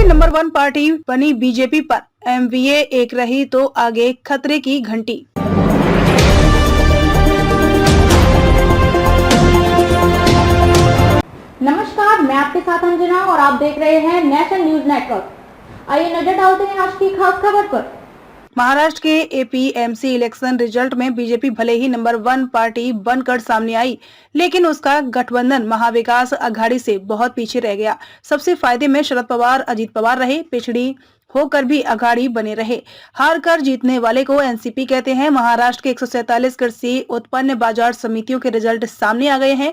Number 1 party बनी BJP पर MVA एक रही तो आगे खतरे की घंटी। नमस्कार, मैं आपके साथ अंजना और आप देख रहे हैं नेशनल न्यूज नेटवर्क। आइए नजर डालते हैं आज की खास खबर पर। महाराष्ट्र के एपीएमसी इलेक्शन रिजल्ट में बीजेपी भले ही नंबर 1 पार्टी बनकर सामने आई, लेकिन उसका गठबंधन महाविकास अघाड़ी से बहुत पीछे रह गया। सबसे फायदे में शरद पवार, अजीत पवार रहे। पिछड़ी होकर भी अघाड़ी बने रहे। हार कर जीतने वाले को एनसीपी कहते हैं। महाराष्ट्र के 147 कृषि उत्पन्न बाजार समितियों के रिजल्ट सामने आ गए हैं।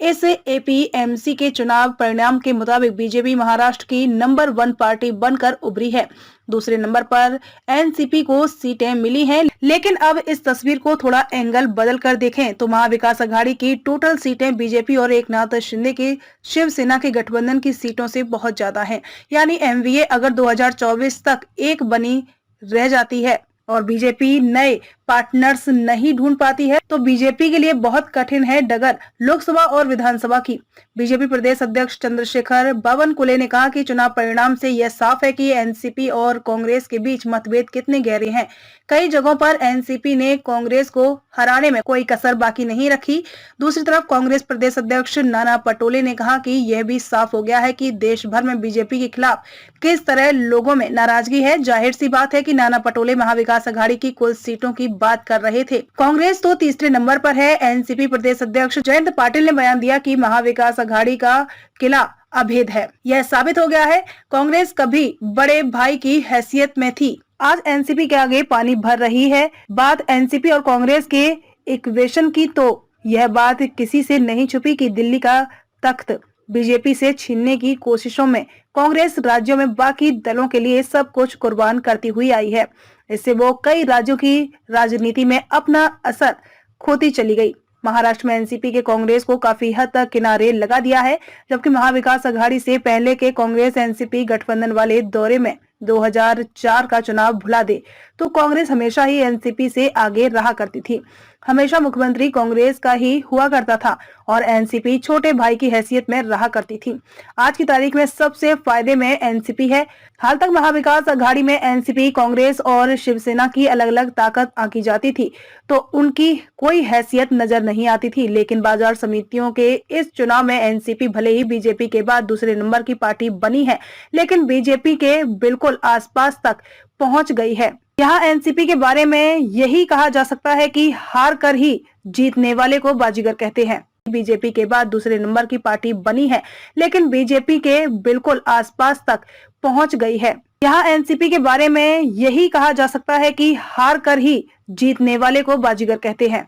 इस एपीएमसी के चुनाव परिणाम के मुताबिक बीजेपी महाराष्ट्र की नंबर 1 पार्टी बनकर उभरी है। दूसरे नंबर पर एनसीपी को सीटें मिली हैं, लेकिन अब इस तस्वीर को थोड़ा एंगल बदल कर देखें तो महाविकास अघाड़ी की टोटल सीटें बीजेपी और एकनाथ शिंदे के शिवसेना के गठबंधन की सीटों से बहुत ज्यादा हैं। यानी एमवीए अगर 2024 तक एक बनी रह जाती है और बीजेपी नए पार्टनर्स नहीं ढूंढ पाती है तो बीजेपी के लिए बहुत कठिन है डगर लोकसभा और विधानसभा की। बीजेपी प्रदेश अध्यक्ष चंद्रशेखर बावनकुले ने कहा कि चुनाव परिणाम से यह साफ है कि एनसीपी और कांग्रेस के बीच मतभेद कितने गहरे हैं। कई जगहों पर एनसीपी ने कांग्रेस को हराने में कोई कसर बाकी नहीं रखी। दूसरी तरफ कांग्रेस प्रदेश अध्यक्ष नाना पटोले ने कहा कि यह भी साफ हो गया है कि देश भर में बीजेपी के खिलाफ किस तरह लोगों में नाराजगी है। जाहिर सी बात है कि नाना पटोले महाविकास अघाड़ी की कुल सीटों की बात कर रहे थे। कांग्रेस तो तीसरे नंबर पर है। एनसीपी प्रदेश अध्यक्ष जयंत पाटिल ने बयान दिया कि महाविकास अघाड़ी का किला अभेद है। यह साबित हो गया है कांग्रेस कभी बड़े भाई की हैसियत में थी, आज एनसीपी के आगे पानी भर रही है। बात एनसीपी और कांग्रेस के इक्वेशन की तो यह बात किसी से नहीं छुपी कि दिल्ली का तख्त बीजेपी से छीनने की कोशिशों में कांग्रेस राज्यों में बाकी दलों के लिए सब कुछ कुर्बान करती हुई आई है। इससे वो कई राज्यों की राजनीति में अपना असर खोती चली गई। महाराष्ट्र में एनसीपी के कांग्रेस को काफी हद तक किनारे लगा दिया है, जबकि महाविकास अघाड़ी से पहले के कांग्रेस एनसीपी गठबंधन वाले दौरे में 2004 का चुनाव भुला दे तो कांग्रेस हमेशा ही एनसीपी से आगे रहा करती थी। हमेशा मुख्यमंत्री कांग्रेस का ही हुआ करता था और एनसीपी छोटे भाई की हैसियत में रहा करती थी। आज की तारीख में सबसे फायदे में एनसीपी है। हाल तक महाविकास अघाड़ी में एनसीपी, कांग्रेस और शिवसेना की अलग अलग ताकत आंकी जाती थी तो उनकी कोई हैसियत नजर नहीं आती थी। लेकिन बाजार समितियों के इस चुनाव में एनसीपी भले ही बीजेपी के बाद दूसरे नंबर की पार्टी बनी है, लेकिन बीजेपी के बिल्कुल आसपास तक पहुंच गई है। यहाँ एनसीपी के बारे में यही कहा जा सकता है कि हार कर ही जीतने वाले को बाजीगर कहते हैं। बीजेपी के बाद दूसरे नंबर की पार्टी बनी है, लेकिन बीजेपी के बिल्कुल आसपास तक पहुंच गई है। यहाँ एनसीपी के बारे में यही कहा जा सकता है कि हार कर ही जीतने वाले को बाजीगर कहते हैं।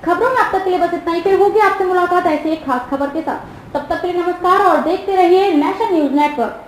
खबरों में अब तक के लिए बस इतना ही। फिर होगी आपसे मुलाकात ऐसी एक खास खबर के साथ। तब तक के लिए नमस्कार और देखते रहिए नेशनल न्यूज नेटवर्क।